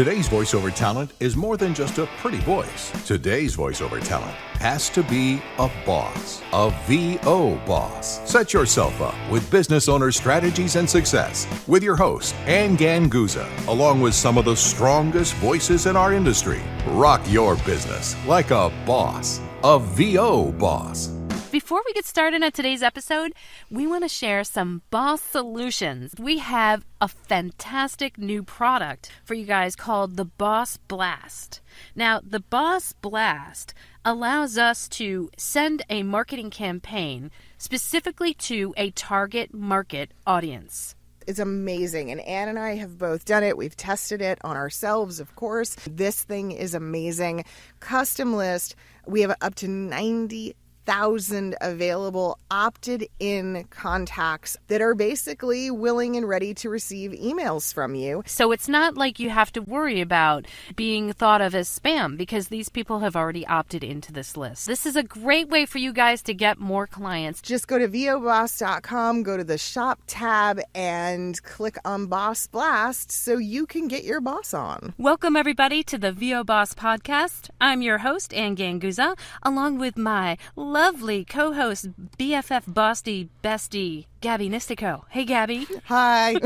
Today's voiceover talent is more than just a pretty voice. Today's voiceover talent has to be a boss, a VO boss. Set yourself up with business owner strategies and success with your host, Anne Ganguzza, along with some of the strongest voices in our industry. Rock your business like a boss, a VO boss. Before we get started on today's episode, we want to share some boss solutions. We have a fantastic new product for you guys called the Boss Blast. Now, the Boss Blast allows us to send a marketing campaign specifically to a target market audience. It's amazing. And Anne and I have both done it. We've tested it on ourselves, of course. This thing is amazing. Custom list. We have up to 90,000 available opted-in contacts that are basically willing and ready to receive emails from you. So it's not like you have to worry about being thought of as spam because these people have already opted into this list. This is a great way for you guys to get more clients. Just go to voboss.com, go to the shop tab, and click on Boss Blast so you can get your boss on. Welcome, everybody, to the VO Boss Podcast. I'm your host, Anne Ganguzza, along with my lovely co-host, BFF Bossy Bestie, Gabby Nistico. Hey, Gabby. Hi.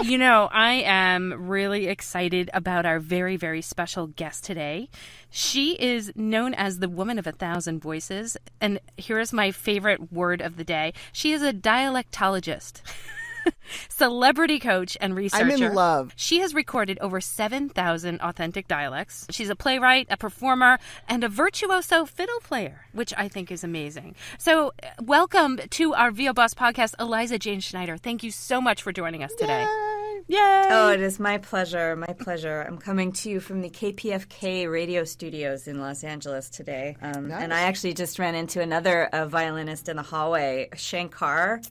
You know, I am really excited about our very, very special guest today. She is known as the Woman of 1,000 Voices, and here is my favorite word of the day. She is a dialectologist. Celebrity coach and researcher. I'm in love. She has recorded over 7,000 authentic dialects. She's a playwright, a performer, and a virtuoso fiddle player, which I think is amazing. So welcome to our VO Boss podcast, Eliza Jane Schneider. Thank you so much for joining us today. Yay! Oh, it is my pleasure. My pleasure. I'm coming to you from the KPFK radio studios in Los Angeles today. Nice. And I actually just ran into another violinist in the hallway,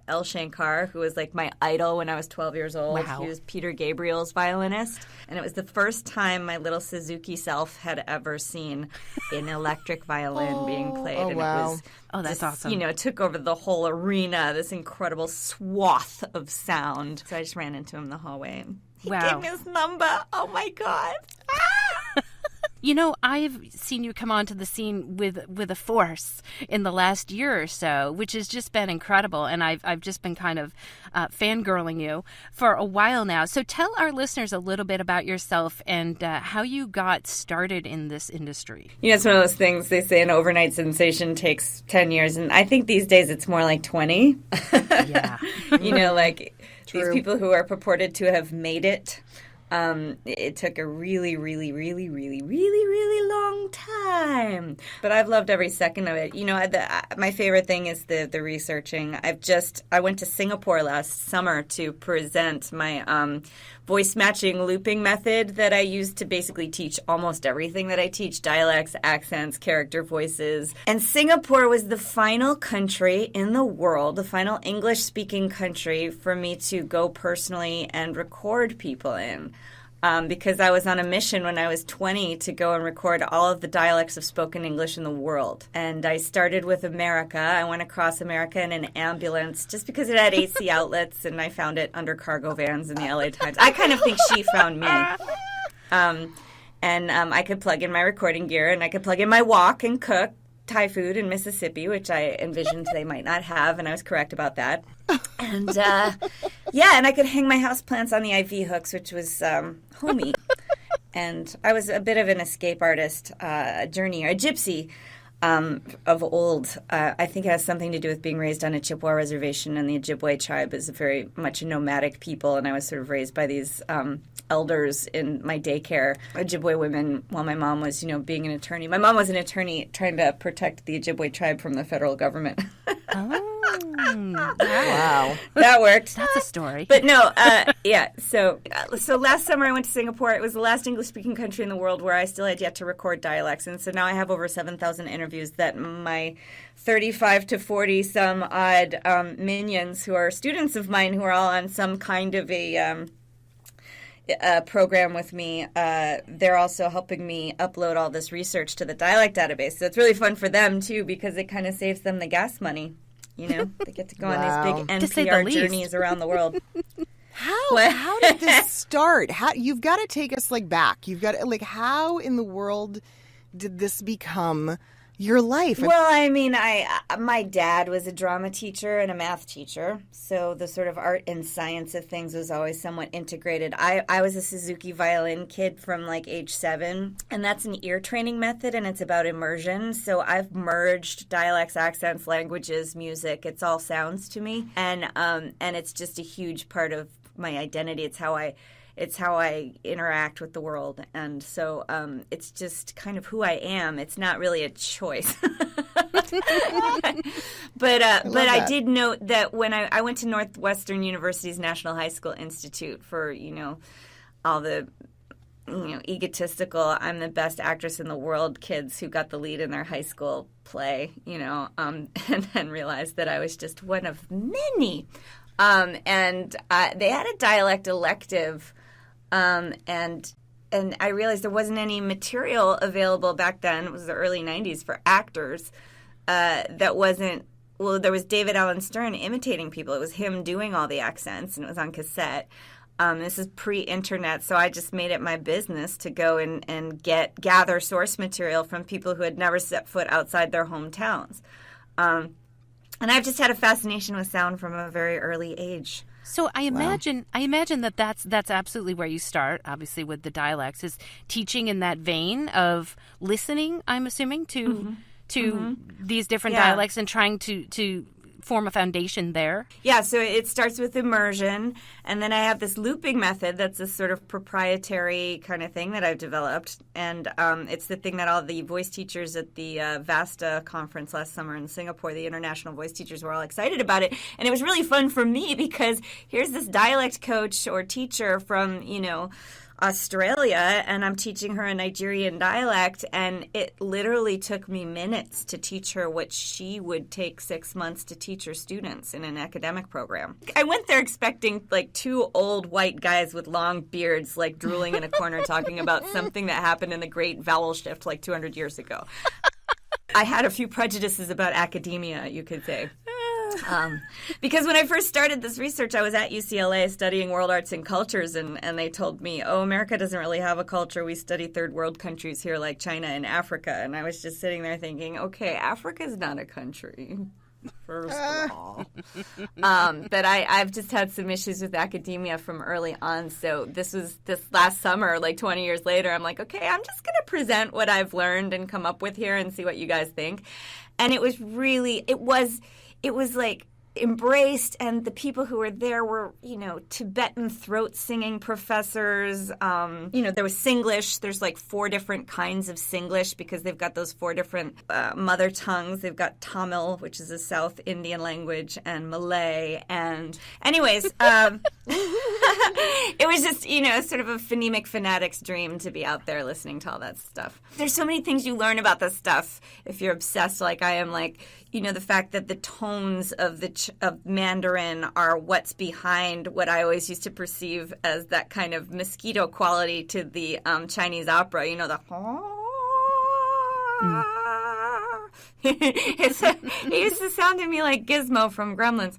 El Shankar, who was like my idol when I was 12 years old. Wow. He was Peter Gabriel's violinist. And it was the first time my little Suzuki self had ever seen an electric violin being played. Oh, and wow. it was that's awesome. You know, it took over the whole arena, this incredible swath of sound. So I just ran into him in the hallway. He Wow. gave me his number. Oh, my God. You know, I've seen you come onto the scene with a force in the last year or so, which has just been incredible. And I've just been kind of fangirling you for a while now. So tell our listeners a little bit about yourself and how you got started in this industry. You know, it's one of those things they say an overnight sensation takes 10 years. And I think these days it's more like 20. Yeah. You know, like True. these people who are purported to have made it. It took a really, really, really, really, really, really long time. But I've loved every second of it. You know, my favorite thing is the researching. I went to Singapore last summer to present my voice matching looping method that I use to basically teach almost everything that I teach: dialects, accents, character voices. And Singapore was the final country in the world, the final English-speaking country for me to go personally and record people in. Because I was on a mission when I was 20 to go and record all of the dialects of spoken English in the world. And I started with America. I went across America in an ambulance just because it had AC outlets, and I found it under cargo vans in the LA Times. I kind of think she found me. And I could plug in my recording gear, and I could plug in my wok and cook Thai food in Mississippi, which I envisioned they might not have, and I was correct about that. And and I could hang my houseplants on the IV hooks, which was homey. And I was a bit of an escape artist, a journeyer, a gypsy of old. I think it has something to do with being raised on a Chippewa reservation, and the Ojibwe tribe is very much a nomadic people, and I was sort of raised by these elders in my daycare, Ojibwe women, while my mom was, being an attorney. My mom was an attorney trying to protect the Ojibwe tribe from the federal government. Wow. That worked. That's a story. But no, So last summer I went to Singapore. It was the last English-speaking country in the world where I still had yet to record dialects. And so now I have over 7,000 interviews that my 35 to 40 some odd minions who are students of mine who are all on some kind of a program with me, they're also helping me upload all this research to the dialect database. So it's really fun for them, too, because it kind of saves them the gas money. They get to go on these big To say the NPR least. journeys around the world. How did this start? How you've got to take us back. You've got to, how in the world did this become your life? Well, I mean, my dad was a drama teacher and a math teacher, so the sort of art and science of things was always somewhat integrated. I was a Suzuki violin kid from age 7, and that's an ear training method, and it's about immersion. So I've merged dialects, accents, languages, music. It's all sounds to me, and it's just a huge part of my identity. It's how I interact with the world. And so it's just kind of who I am. It's not really a choice. But I did note that when I went to Northwestern University's National High School Institute for, all the, egotistical, I'm the best actress in the world kids who got the lead in their high school play, and then realized that I was just one of many. And they had a dialect elective. And I realized there wasn't any material available back then. It was the early 90s for actors that wasn't – well, there was David Allen Stern imitating people. It was him doing all the accents, and it was on cassette. This is pre-internet, so I just made it my business to go and gather source material from people who had never set foot outside their hometowns. And I've just had a fascination with sound from a very early age. So I imagine that's absolutely where you start, obviously, with the dialects, is teaching in that vein of listening, I'm assuming, to these different dialects and trying to form a foundation there. Yeah, so it starts with immersion, and then I have this looping method that's a sort of proprietary kind of thing that I've developed, and it's the thing that all the voice teachers at the VASTA conference last summer in Singapore, the international voice teachers, were all excited about it, and it was really fun for me because here's this dialect coach or teacher from, Australia, and I'm teaching her a Nigerian dialect, and it literally took me minutes to teach her what she would take 6 months to teach her students in an academic program. I went there expecting 2 old white guys with long beards drooling in a corner talking about something that happened in the Great Vowel Shift 200 years ago. I had a few prejudices about academia, you could say. Because when I first started this research, I was at UCLA studying world arts and cultures, and they told me, America doesn't really have a culture. We study third world countries here like China and Africa. And I was just sitting there thinking, okay, Africa's not a country, first of all. But I've just had some issues with academia from early on. So this last summer, 20 years later, I'm like, okay, I'm just going to present what I've learned and come up with here and see what you guys think. And it was really, it was embraced, and the people who were there were, Tibetan throat singing professors. There was Singlish. There's 4 different kinds of Singlish because they've got those 4 different mother tongues. They've got Tamil, which is a South Indian language, and Malay. And anyways, it was just, sort of a phonemic fanatic's dream to be out there listening to all that stuff. There's so many things you learn about this stuff if you're obsessed like I am, the fact that the tones of of Mandarin are what's behind what I always used to perceive as that kind of mosquito quality to the Chinese opera. The it used to sound to me like Gizmo from Gremlins.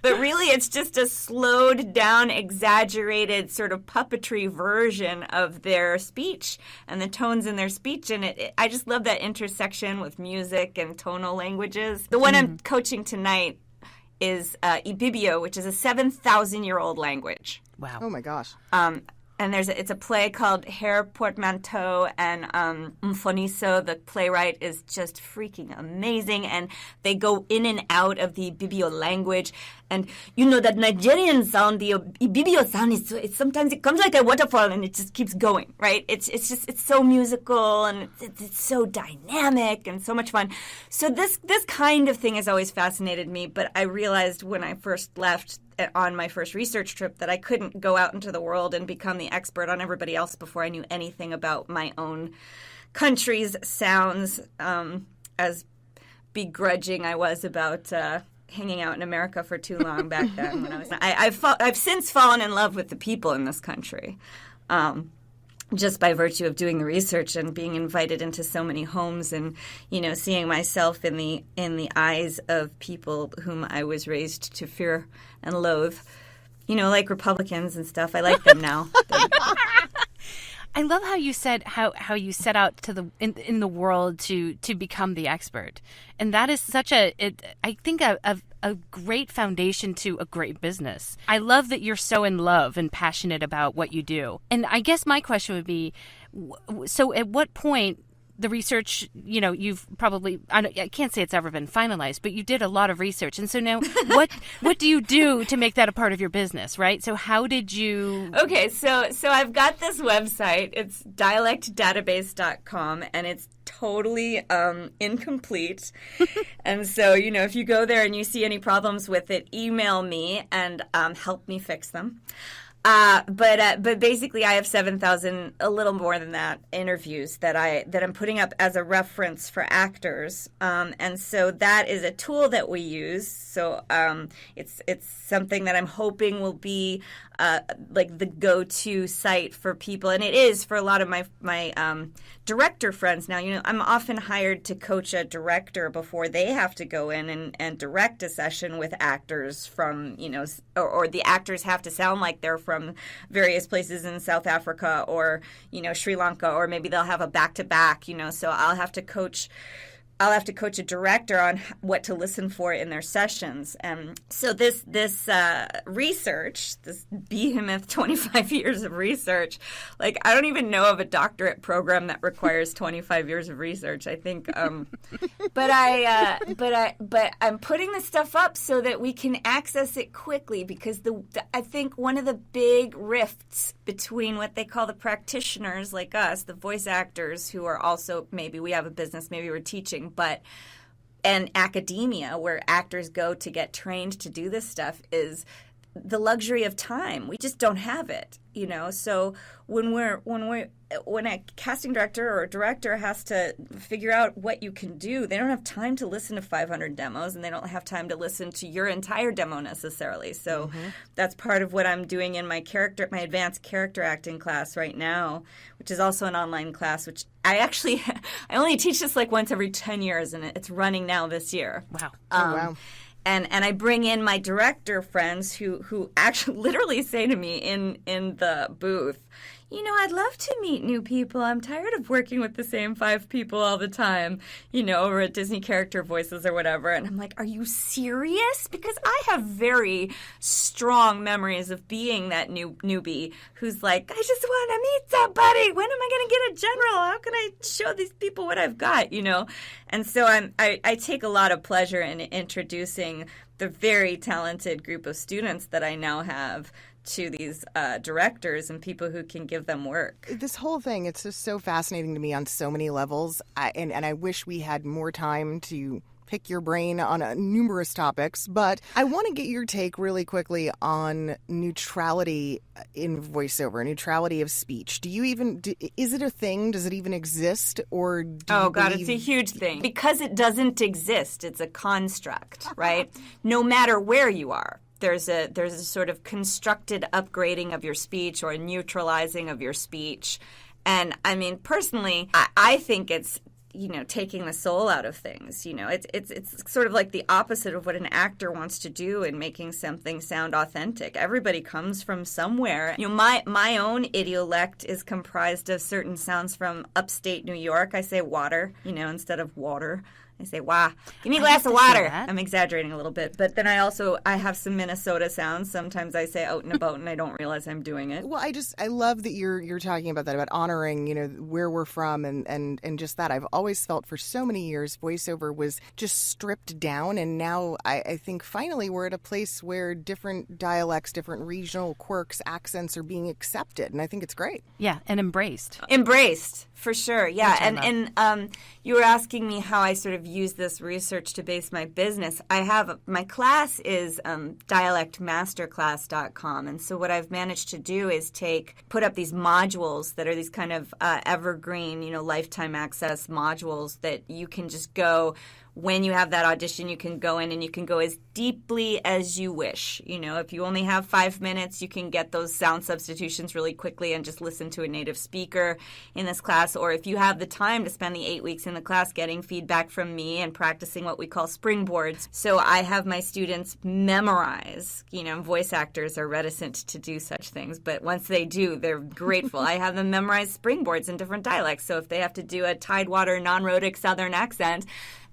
But really it's just a slowed down, exaggerated sort of puppetry version of their speech and the tones in their speech. And I just love that intersection with music and tonal languages. The one I'm coaching tonight is Ibibio, which is a 7,000-year-old language. Wow. Oh, my gosh. And it's a play called Hair Portmanteau, and Mfoniso, the playwright, is just freaking amazing. And they go in and out of the Ibibio language. And that Nigerian sound, the Ibibio sound, sometimes it comes like a waterfall and it just keeps going, right? It's so musical and it's so dynamic and so much fun. So this kind of thing has always fascinated me. But I realized when I first left on my first research trip that I couldn't go out into the world and become the expert on everybody else before I knew anything about my own country's sounds, as begrudging I was about hanging out in America for too long back then. When I've since fallen in love with the people in this country. just by virtue of doing the research and being invited into so many homes and, seeing myself in the eyes of people whom I was raised to fear and loathe, like Republicans and stuff. I like them now. I love how you said how you set out to in the world to become the expert, and that is such a great foundation to a great business. I love that you're so in love and passionate about what you do. And I guess my question would be, so at what point the research, you've probably, I can't say it's ever been finalized, but you did a lot of research. And so now what do you do to make that a part of your business, right? So how did you... Okay, so I've got this website. It's dialectdatabase.com, and it's totally incomplete. And so, if you go there and you see any problems with it, email me and help me fix them. But basically, I have 7,000, a little more than that, interviews that I'm putting up as a reference for actors, and so that is a tool that we use. So it's something that I'm hoping will be like the go-to site for people, and it is for a lot of my director friends. Now, I'm often hired to coach a director before they have to go in and direct a session with actors from, or the actors have to sound like they're from various places in South Africa or, Sri Lanka, or maybe they'll have a back-to-back, so I'll have to coach a director on what to listen for in their sessions. And so this research, this behemoth 25 years of research, like I don't even know of a doctorate program that requires 25 years of research. I think, but I'm putting this stuff up so that we can access it quickly, because I think one of the big rifts between what they call the practitioners like us, the voice actors who are also, maybe we have a business, maybe we're teaching, and academia, where actors go to get trained to do this stuff, is the luxury of time. We just don't have it, So when a casting director or a director has to figure out what you can do, they don't have time to listen to 500 demos, and they don't have time to listen to your entire demo necessarily. So that's part of what I'm doing in my advanced character acting class right now, which is also an online class, which I only teach this like once every 10 years, and it's running now this year. Wow. Wow. And I bring in my director friends who actually literally say to me in the booth, I'd love to meet new people. I'm tired of working with the same 5 people all the time, or at Disney character voices or whatever. And I'm like, are you serious? Because I have very strong memories of being that newbie who's like, I just want to meet somebody. When am I going to get a general? How can I show these people what I've got, And so I take a lot of pleasure in introducing the very talented group of students that I now have to these directors and people who can give them work. This whole thing, it's just so fascinating to me on so many levels. And I wish we had more time to pick your brain on numerous topics. But I want to get your take really quickly on neutrality in voiceover, neutrality of speech. Is it a thing? Does it even exist? Or it's a huge thing. Because it doesn't exist. It's a construct, right? No matter where you are. There's a sort of constructed upgrading of your speech or a neutralizing of your speech. And I mean, personally, I think it's, taking the soul out of things. It's sort of like the opposite of what an actor wants to do in making something sound authentic. Everybody comes from somewhere. My own idiolect is comprised of certain sounds from upstate New York. I say water, instead of water. I say, wah, give me a glass of water. I'm exaggerating a little bit. But then I have some Minnesota sounds. Sometimes I say out and about and I don't realize I'm doing it. Well, I love that you're talking about that, about honoring, where we're from and just that. I've always felt for so many years voiceover was just stripped down. And now I think finally we're at a place where different dialects, different regional quirks, accents are being accepted. And I think it's great. Yeah, and embraced. Embraced, for sure. Yeah. And you were asking me how I sort of use this research to base my business. My class is dialectmasterclass.com, and so what I've managed to do is put up these modules that are these kind of evergreen, lifetime access modules that you can just go when you have that audition, you can go in and you can go as deeply as you wish. You know, if you only have 5 minutes, you can get those sound substitutions really quickly and just listen to a native speaker in this class. Or if you have the time to spend the 8 weeks in the class getting feedback from me and practicing what we call springboards. So I have my students memorize. You know, voice actors are reticent to do such things, but once they do, they're grateful. I have them memorize springboards in different dialects. So if they have to do a Tidewater non-rhotic Southern accent,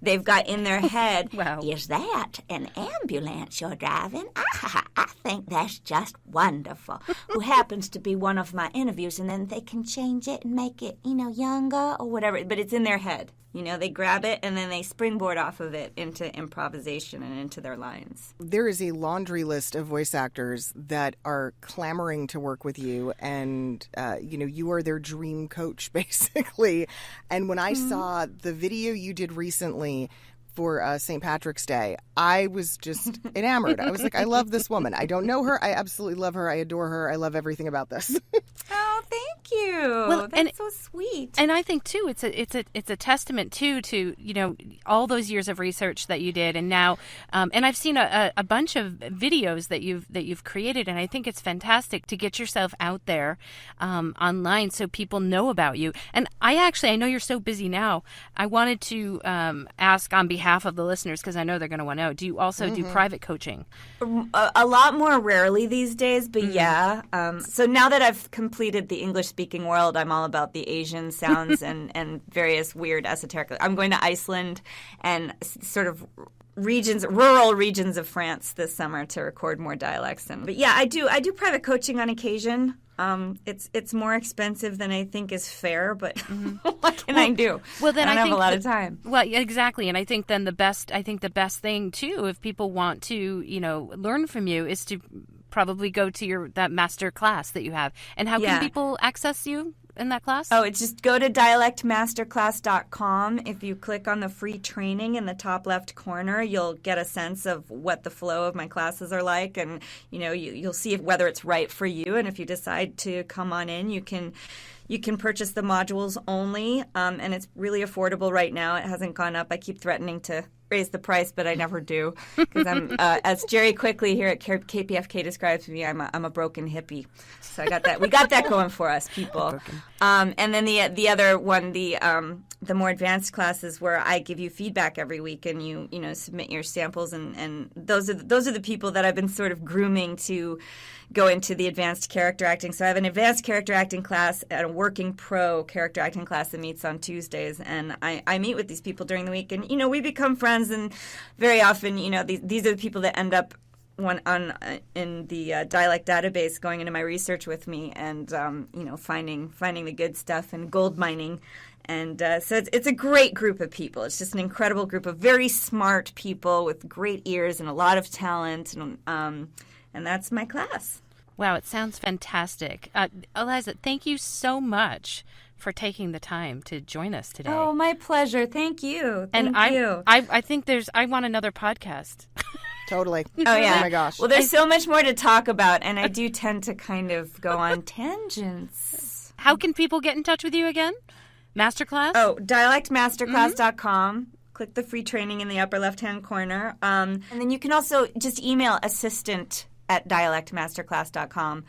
they've got in their head, Wow. Is that an ambulance you're driving? I think that's just wonderful. Who happens to be one of my interviews, and then they can change it and make it, younger or whatever, but it's in their head. You know, they grab it and then they springboard off of it into improvisation and into their lines. There is a laundry list of voice actors that are clamoring to work with you, and you are their dream coach, basically. And when I saw the video you did recently for St. Patrick's Day, I was just enamored. I was like, I love this woman. I don't know her. I absolutely love her. I adore her. I love everything about this. Oh, thank you. Well, that's so sweet. And I think too, it's a testament too to all those years of research that you did, and now, and I've seen a bunch of videos that you've created, and I think it's fantastic to get yourself out there online so people know about you. And I know you're so busy now. I wanted to ask on behalf of the listeners, because I know they're going to want to know, do you also do private coaching? A lot more rarely these days, but yeah. So now that I've completed the English-speaking world, I'm all about the Asian sounds and various weird esoteric. I'm going to Iceland and sort of rural regions of France this summer to record more dialects. But yeah, I do private coaching on occasion. It's more expensive than I think is fair, but what can I do? Well, then I don't think have a lot of time. Well, yeah, exactly, and I think then the best thing too, if people want to, learn from you, is to probably go to that master class that you have. And how can people access you in that class? Oh, it's just go to dialectmasterclass.com. If you click on the free training in the top left corner, you'll get a sense of what the flow of my classes are like, and you'll see whether it's right for you. And if you decide to come on in, you can purchase the modules only, and it's really affordable right now. It hasn't gone up. I keep threatening to raise the price, but I never do, because I'm, as Jerry Quickly here at KPFK describes me, I'm a broken hippie. So I got that. We got that going for us, people. And then the other one, the more advanced classes, where I give you feedback every week, and you submit your samples, and those are the people that I've been sort of grooming to go into the advanced character acting. So I have an advanced character acting class and a working pro character acting class that meets on Tuesdays, and I meet with these people during the week, and we become friends. And very often, these are the people that end up in the dialect database, going into my research with me, and finding the good stuff and gold mining. And so it's a great group of people. It's just an incredible group of very smart people with great ears and a lot of talent, and that's my class. Wow, it sounds fantastic. Eliza, thank you so much for taking the time to join us today. Oh, my pleasure. Thank you. Thank you. I think I want another podcast. Totally. Oh, yeah. Oh, my gosh. Well, there's so much more to talk about, and I do tend to kind of go on tangents. How can people get in touch with you again? Masterclass? Oh, dialectmasterclass.com. Click the free training in the upper left-hand corner. And then you can also just email assistant@dialectmasterclass.com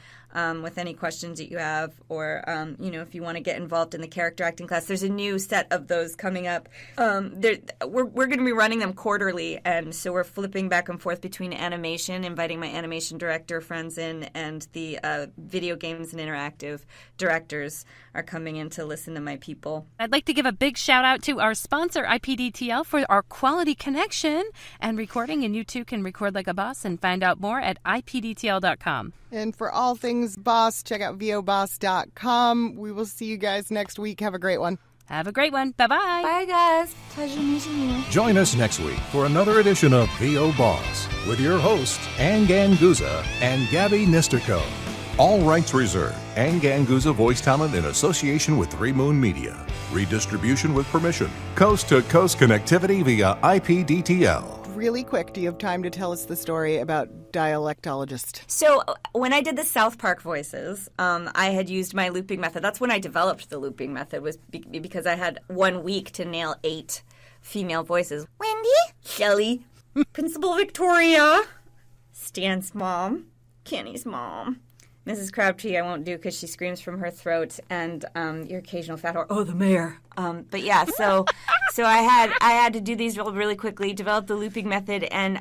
with any questions that you have, or if you want to get involved in the character acting class. There's a new set of those coming up. We're going to be running them quarterly, and so we're flipping back and forth between animation, inviting my animation director friends in, and the video games and interactive directors are coming in to listen to my people. I'd like to give a big shout out to our sponsor, IPDTL, for our quality connection and recording, and you too can record like a boss and find out more at ipdtl.com. And for all things Boss, check out voboss.com. We will see you guys next week. Have a great one. Have a great one. Bye-bye. Bye, guys. Pleasure meeting you. Join us next week for another edition of VO Boss with your hosts, Anne Ganguzza and Gabby Nisterko. All rights reserved. Anne Ganguzza voice talent in association with 3 Moon Media. Redistribution with permission. Coast-to-coast connectivity via IPDTL. really quick, do you have time to tell us the story about dialectologist? So when I did the South Park voices, I had used my looping method. That's when I developed the looping method, was because I had 1 week to nail 8 female voices. Wendy? Shelley, Principal Victoria, Stan's mom, Kenny's mom, Mrs. Crabtree I won't do because she screams from her throat, and your occasional fat whore. Oh, the mayor. But yeah, so I had to do these really quickly, develop the looping method, and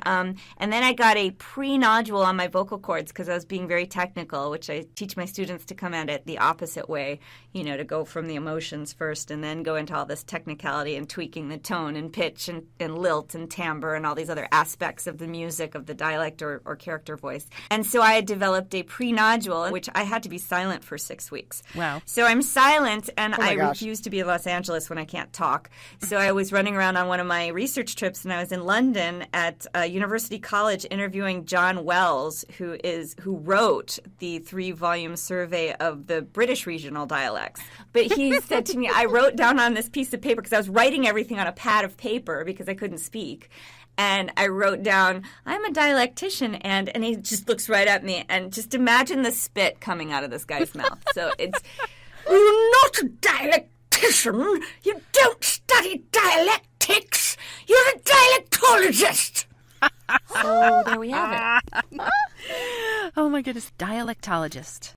then I got a pre-nodule on my vocal cords because I was being very technical, which I teach my students to come at it the opposite way, to go from the emotions first and then go into all this technicality and tweaking the tone and pitch and lilt and timbre and all these other aspects of the music of the dialect or character voice. And so I had developed a pre-nodule, which I had to be silent for 6 weeks. Wow. So I'm silent, and Oh my I gosh. refuse to be in Los Angeles when I can't talk. So I was running around on one of my research trips, and I was in London at University College interviewing John Wells, who wrote the 3-volume survey of the British regional dialects. But he said to me, I wrote down on this piece of paper, because I was writing everything on a pad of paper because I couldn't speak. And I wrote down, I'm a dialectician, and he just looks right at me, and just imagine the spit coming out of this guy's mouth. So it's, you're not a dialectician, you don't study dialectics, you're a dialectologist. So there we have it. Oh my goodness, dialectologist.